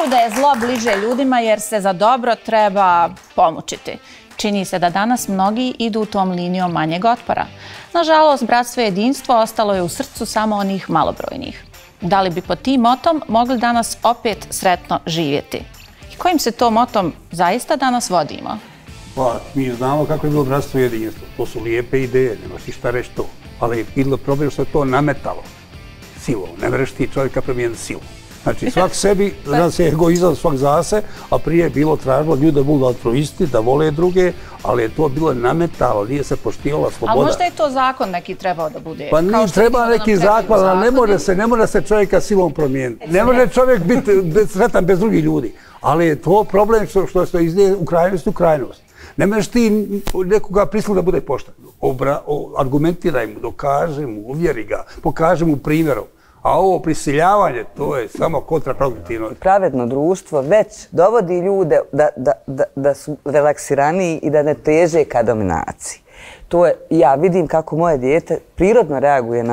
kažu da je zlo bliže ljudima jer se za dobro treba pomučiti. Čini se da danas mnogi idu tom linijom manjeg otpora. Nažalost, bratstvo i jedinstvo ostalo je u srcu samo onih malobrojnih. Da li bi pod tim motom mogli danas opet sretno živjeti? I kojim se to motom zaista danas vodimo? Pa, mi znamo kako je bilo bratstvo i jedinstvo. To su lijepe ideje, nemaš ti šta reći to. Ali je bilo problem što je to nametalo silom. Ne mereš ti čovjeka promijeniti silom. Znači, svak sebi, da se egoizam svak zase, a prije je bilo tražilo ljudi da budu altruisti, da vole druge, ali je to bilo nametalo, nije se poštivala sloboda. Ali možda je to zakon neki trebao da bude. Pa nije treba neki zakon, ali ne može se čovjeka silom promijeniti. Ne može čovjek biti sretan bez drugih ljudi. Ali je to problem što se izlije u krajnost u krajnost. Ne možeš ti nekoga prisiliti da bude pošten. Argumentiraj mu, dokaži mu, uvjeri ga, pokaži mu primjerom. A ovo prisiljavanje, to je samo kontraproduktivno. Pravedno društvo već dovodi ljude da su relaksiraniji i da ne teže ka dominaciji. To je, ja vidim kako moje dijete prirodno reaguje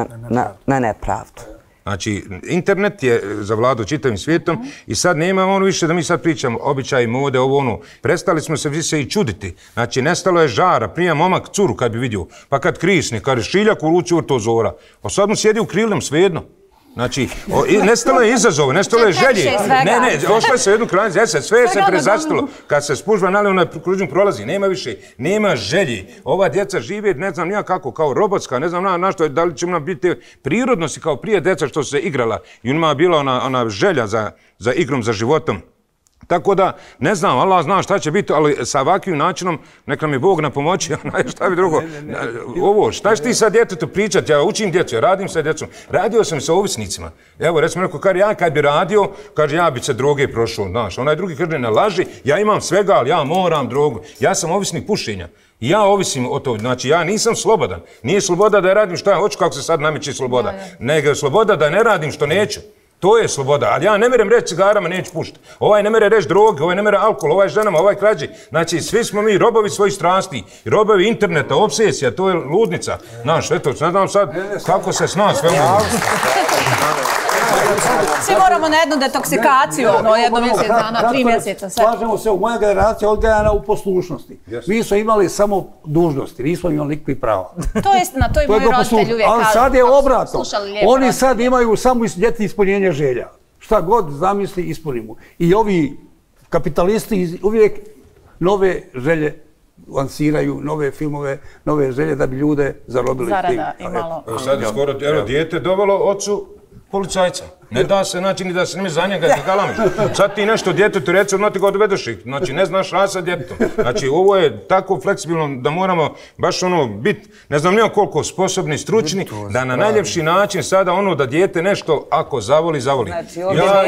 na nepravdu. Znači, internet je zavladao čitavim svijetom i sad nema ono više da mi sad pričamo običaj, mode, ovo ono. Prestali smo se više i čuditi. Znači, nestalo je žara. Prije momak curu kad bi vidio, pa kad krisne, kad je šiljak u luci to zora. A sad mu sjedi u krilnom svejedno. Znači, nestalo je izazove, nestalo je želje. Ne, ošlo je se u jednu krajnicu, sve se prezastilo. Kad se spužba onaj kružnjak prolazi, nema više, nema želje. Ova djeca žive, ne znam nija kako, kao robotska, ne znam na što, da li će ona biti prirodnosti kao prije djeca što su se igrala. I njima je bila ona želja za igrom, za životom. Tako da, ne znam, Allah zna šta će biti, ali sa ovakvim načinom neka mi Bog na pomoći, šta bi drugo. Ovo, šta će ti sad djetetu pričati? Ja učim djecu, ja radim sa djecom. Radio sam sa ovisnicima. Evo, recimo neko, ja kad bi radio, kaže, ja bi se droge prošao, znaš. Onaj drugi kaže, ne laži, ja imam svega, ali ja moram drogu. Ja sam ovisnik pušenja. Ja ovisim o to, znači ja nisam slobodan. Nije sloboda da radim što ja hoću, kako se sad nameće sloboda. Nego je sloboda da ne radim što neću. To je sloboda, ali ja ne merem reći cigarama, neću pušiti. Ovaj ne mere reći droge, ovaj ne mere alkohol, ovaj ženama, ovaj krađi. Znači, svi smo mi robovi svojih strasti, robovi interneta, obsesija, to je ludnica. Znaš, eto, ne znam sad kako se sna sve Svi moramo na jednu detoksikaciju, jedno mjesec dana, 3 mjeseca. Slažemo se, moja generacija odgajana u poslušnosti. Mi smo imali samo dužnosti, nismo imali nikakvih prava. To je istina, to i moji roditelji uvijek kažu. Ali sad je obratno. Oni sad imaju samo djeci ispunjenje želja. Šta god zamisli, ispunimo. I ovi kapitalisti uvijek nove želje lansiraju, nove filmove, nove želje da bi ljude zarobili. Zarada i malo. Sad je skoro, evo, dijete dovelo ocu policajca. Ne da se, znači, ni da se nimi za njega ne galamiš. Sad ti nešto djetetu reći, odmah ti ga odvedeš ih. Znači, ne znaš šta sa djetetom. Znači, ovo je tako fleksibilno da moramo baš ono biti, ne znam nijom koliko sposobni, stručni, da na najljepši način sada ono da dijete nešto, ako zavoli, zavoli.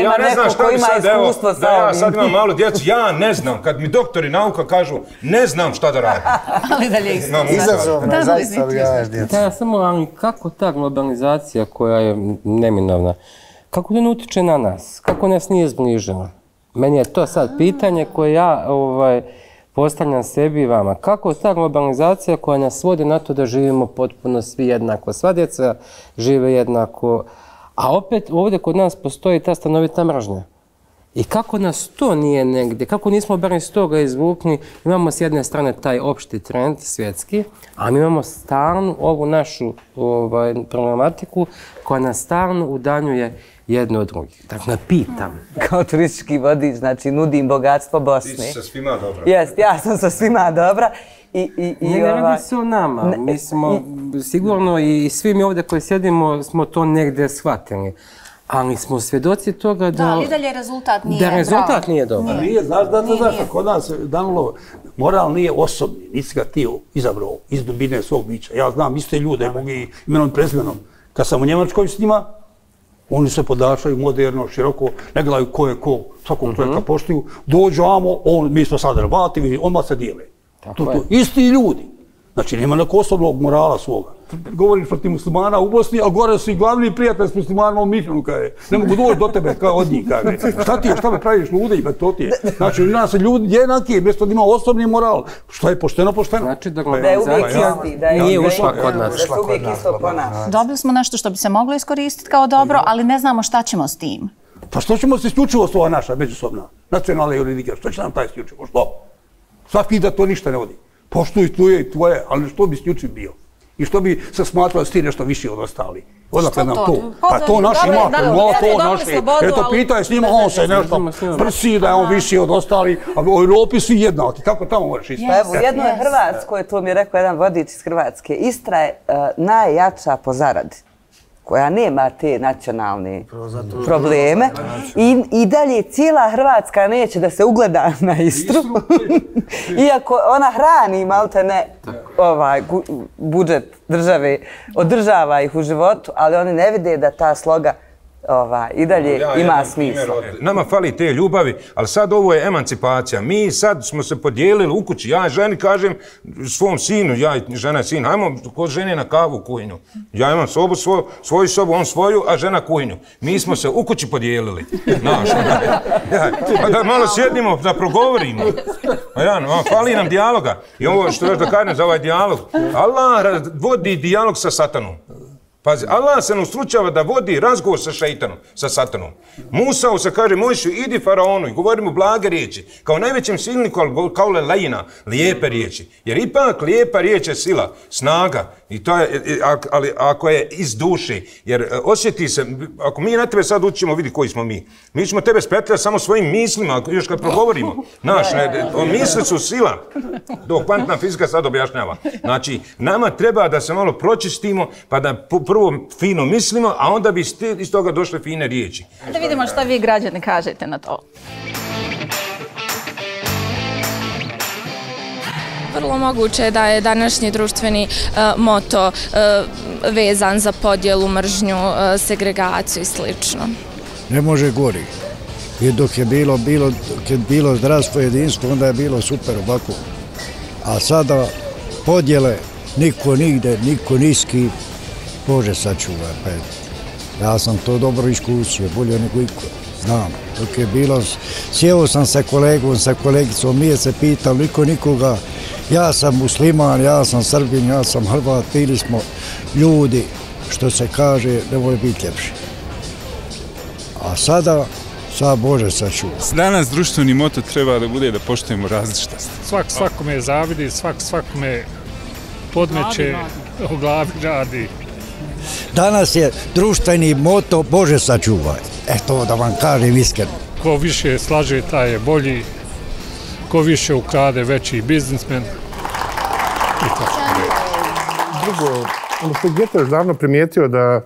Ja ne znam šta bi sad, evo, da ja sad imam malo djecu, ja ne znam, kad mi doktori nauka kažu, ne znam šta da radim. Ali da li izazovno, zaista odgaješ djecu. Da, samo, ali kako ta globalizacija koja je neminovna, kako to ne utiče na nas? Kako nas nije zbližila? Meni je to sad pitanje koje ja postavljam sebi i vama. Kako ta globalizacija koja nas vodi na to da živimo potpuno svi jednako? Sva djeca žive jednako, a opet ovdje kod nas postoji ta stanovita mržnja. I kako nas to nije negdje, kako nismo bar iz toga izvukli, imamo s jedne strane taj opšti trend svjetski, a mi imamo stalnu ovu našu problematiku koja nas stalno udaljuje jedno od drugih. Dakle, pitam. Kao turistički vodič, znači nudim bogatstvo Bosne. Ti si sa svima dobra. Jest, ja sam sa svima dobra. Ne radi se o nama. Mi smo sigurno i svi mi ovdje koji sjedimo smo to negdje shvatili. Ali smo svjedoci toga da... Da, ali dalje rezultat nije dobar. Da rezultat nije dobar. Nije, znaš, kod nas, Danilo, moral nije osobni, nisi ga ti izabrao iz dubine svog bića. Ja znam iste ljude, mogu i imenom i prezimenom. Kad sam u Njemačkoj s njima, oni se podašaju moderno, široko, ne gledaju ko je ko, svakog čovjeka poštuju, dođu amo, mi smo sad Hrvati, odmah se dijele. Isti ljudi. Znači, nema neko osobnog morala svoga. Govoriš protiv muslimana u Bosni, a gore su i glavni prijatelj s muslimanima u Mihnu, kaže. Ne mogu doći do tebe, kao od njih, kaže. Šta me praviš lude, to ti je. Znači, u nas ljudi jednaki, mjesto da ima osobni moral. Što je pošteno, pošteno. Znači, da globalizacija nije ušla kod nas. Da se uvijek isto ponaša. Dobili smo nešto što bi se moglo iskoristiti kao dobro, ali ne znamo šta ćemo s tim. Pa što ćemo se isključivost ova naša, međusobna, nacionalna i juridika, što će nam taj isključivo, što? Svaki da to ništa ne vodi. Poštuj tuje i tvoje, ali što bi isključiv bio? I što bi se smatralo da si ti nešto više od ostali? Odakle nam to? Pa to naš ima, to naše. Eto, pitaj s njima, on se nešto prsi da je on više od ostali, a u Europi svi jednaki. Kako tamo možeš isti? Pa evo, u jednoj Hrvatskoj, to mi je rekao jedan vodič iz Hrvatske, Istra je najjača po zaradi, koja nema te nacionalne probleme. I dalje cijela Hrvatska neće da se ugleda na Istru. Iako ona hrani maltene budžet države, održava ih u životu, ali oni ne vide da ta sloga i dalje ima smisla. Nama fali te ljubavi, ali sad ovo je emancipacija. Mi sad smo se podijelili u kući. Ja ženi kažem svom sinu, ja i žena i sin, ajmo kod žene na kavu u kujnju. Ja imam sobu, svoju sobu, on svoju, a žena kujnju. Mi smo se u kući podijelili. Pa da malo sjednimo, da progovorimo. Fali nam dijaloga. I ovo što još da kažem za ovaj dijalog. Allah vodi dijalog sa satanom. Pazi, Allah se ne ustručava da vodi razgovor sa šeitanom, sa satanom. Musao se kaže, Mojšu, idi faraonu i govori mu blage riječi. Kao najvećem silniku, kao lejina, lijepe riječi. Jer ipak lijepa riječ je sila, snaga. I to je, ali ako je iz duše, jer osjeti se, ako mi na tebe sad učimo, vidi koji smo mi. Mi ćemo tebe spetljati samo svojim mislima, još kad progovorimo. Znaš, misli su sila. Dok kvantna fizika sad objašnjava. Znači, nama treba da se malo pročistimo, pa da prvo fino mislimo, a onda bi iz toga došle fine riječi. Da vidimo šta vi građani kažete na to. Vrlo moguće da je današnji društveni moto vezan za podjelu, mržnju, segregaciju i slično. Ne može gori. I dok je bilo zdravstvo jedinstvo, onda je bilo super ovako. A sada podjele, niko nigde, niko niski, Bože sačuva. Ja sam to dobro iskusio, bolje nego iko. Znam, dok je bilo, sjeo sam sa kolegom, sa kolegicom, nije se pitao nikoga, ja sam musliman, ja sam Srbin, ja sam Hrvat, bili smo ljudi, što se kaže, nemoj biti ljepši. A sada, Bože sačuva. Danas društveni moto treba da bude da poštujemo različitost. Svakome zavidi, svakome podmeće, u glavi radi. Danas je društveni moto Bože sačuvaj. To da vam kažem iskreno. Ko više slaže, taj je bolji. Ko više ukrade, veći biznismen. Drugo, ono što je Goethe još davno primijetio da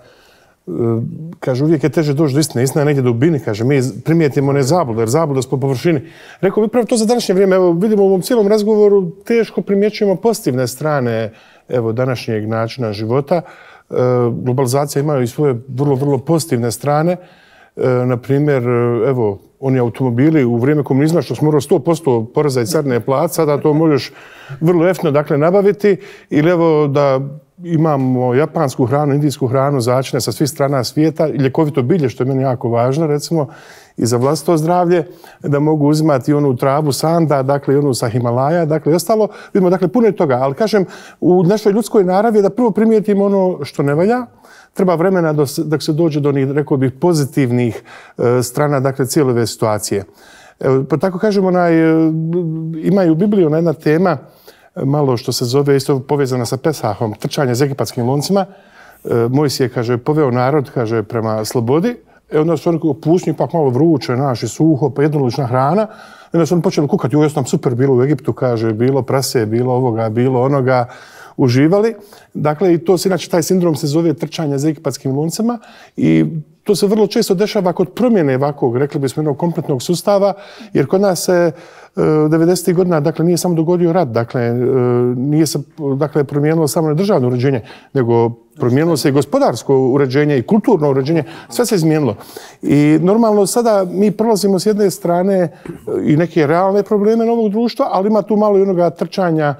kaže, uvijek je teže doći do istine. Istina je negdje dubini, kaže, mi primijetimo ne zablude, jer zablude smo po površini. Rekao, upravo to za današnje vrijeme, evo, vidimo u ovom cijelom razgovoru, teško primjećujemo pozitivne strane, evo, današnjeg načina života. Globalizacija ima i svoje vrlo pozitivne strane. Naprimjer, evo, oni automobili u vrijeme komunizma što smo morali 100% poreza i carine plaćati, sada to možeš vrlo jeftino dakle nabaviti. Ili evo da imamo japansku hranu, indijsku hranu, začine sa svih strana svijeta, ljekovito bilje, što je meni jako važno, recimo, i za vlastito zdravlje, da mogu uzimati onu travu sanda, dakle i onu sa Himalaja, dakle i ostalo. Vidimo, dakle, puno je toga, ali kažem, u našoj ljudskoj naravi je da prvo primijetimo ono što ne valja, treba vremena dok se dođe do onih, rekao bih, pozitivnih strana, dakle, cijele ove situacije. Pa tako kažem, ima i u Bibliji ona jedna tema, malo što se zove, isto povezana sa Pesahom, trčanje za egipatskim loncima. Mojsije, kaže, poveo narod, kaže, prema slobodi. Onda su oni pustinju, ipak malo vruće, naši suho, pa jednolična hrana. Onda su oni počeli kukati, ovo je nam super bilo u Egiptu, kaže, bilo prase, bilo ovoga, bilo onoga, uživali. Dakle, i to se, inače, taj sindrom se zove trčanje za egipatskim loncima i to se vrlo često dešava kod promjene ovakvog, rekli bismo, jednog kompletnog sustava, jer kod nas se 90. godina, dakle, nije samo dogodio rat, dakle, nije se, dakle, promijenilo samo državno uređenje, nego promijenilo se i gospodarsko uređenje i kulturno uređenje, sve se izmijenilo. I normalno sada mi prolazimo s jedne strane i neke realne probleme novog društva, ali ima tu malo i onoga trčanja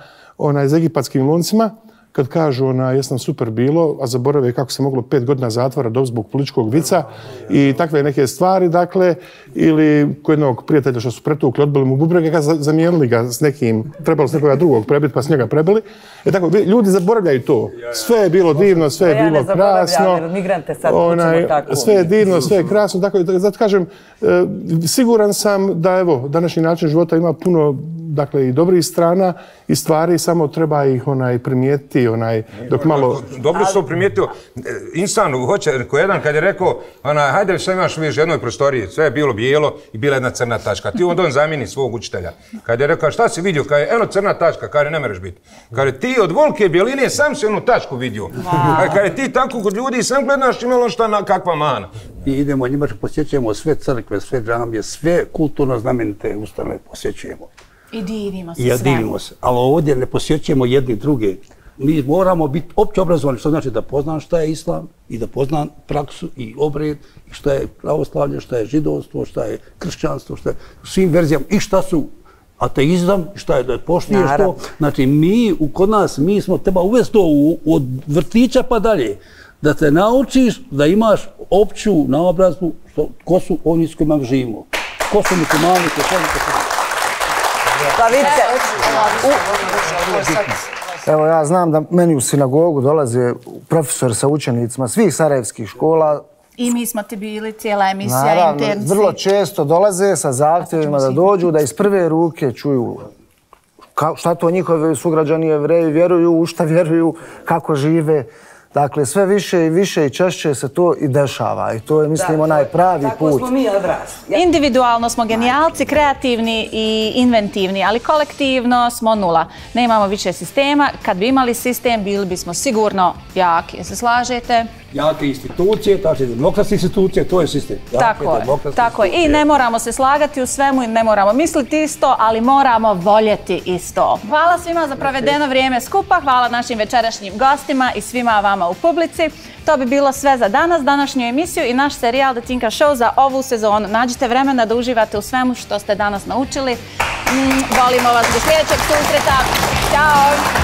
za egipatskim loncima, kad kažu jesam super bilo, a zaborave kako se moglo 5 godina zatvora dobiti zbog političkog vica i takve neke stvari, dakle, ili kod jednog prijatelja što su pretukli, odbili mu bubrege, zamijenili ga s nekim, trebalo s nekoga drugog prebiti, pa s njega prebili. Tako, ljudi zaboravljaju to. Sve je bilo divno, sve je bilo krasno. Sve je divno, sve je krasno. Zato kažem, siguran sam da evo, današnji način života ima puno dakle i dobrih strana i stvari, samo treba ih primijetiti dok malo... Dobro su primijetio. Insan hoće, ko jedan kad je rekao, hajde sve imaš u jednoj prostoriji, sve je bilo bijelo i bila jedna crna tačka. Ti onda on zamijeni svog učitelja. Kad je rekao, šta si vidio? Kad je eno crna tačka, kad ne mereš biti. Kad je ti od volke bjeline sam si onu tačku vidio. Kad je ti tako kod ljudi sam gledaš imalo šta kakva mana. I idemo Njemačku, posjećujemo sve crkve, sve džamije, sve kulturno znamenite ustanove posjećujemo. I divimo se sve. I divimo se. Ali ovdje ne posjećujemo jedni druge. Mi moramo biti opće obrazovani, što znači da poznam šta je islam i da poznam praksu i obred, i šta je pravoslavlje, šta je židovstvo, šta je kršćanstvo, šta je svim verzijama i šta su ateizam, šta je da poštuješ to. Znači kod nas, mi smo treba uvesti to od vrtića pa dalje. Da te naučiš da imaš opću naobrazbu ko su oni s kojima živimo. Ko su muslimani, ko su oni, ko su... Evo, ja znam da meni u sinagogu dolaze profesori sa učenicima svih sarajevskih škola. I mi smo ti bili, cijela emisija, internci. Vrlo često dolaze sa zahtjevima da dođu, da iz prve ruke čuju šta to njihovi sugrađani Jevreji vjeruju, u šta vjeruju, kako žive. Dakle, sve više i više i češće se to i dešava i to je, mislim, onaj pravi put. Tako smo mi odrasli. Individualno smo genijalci, kreativni i inventivni, ali kolektivno smo nula. Nemamo više sistema. Kad bi imali sistem, bili bismo sigurno jaki. Se slažete? Jake institucije, znači demokratske institucije, to je sistem. Tako je. I ne moramo se slagati u svemu i ne moramo misliti isto, ali moramo voljeti isto. Hvala svima za provedeno vrijeme skupa, hvala našim večerašnjim gostima i svima vama u publici. To bi bilo sve za danas, današnju emisiju i naš serijal The Tinka Show za ovu sezonu. Nađite vremena da uživate u svemu što ste danas naučili. Volimo vas do sljedećeg susreta. Ćao!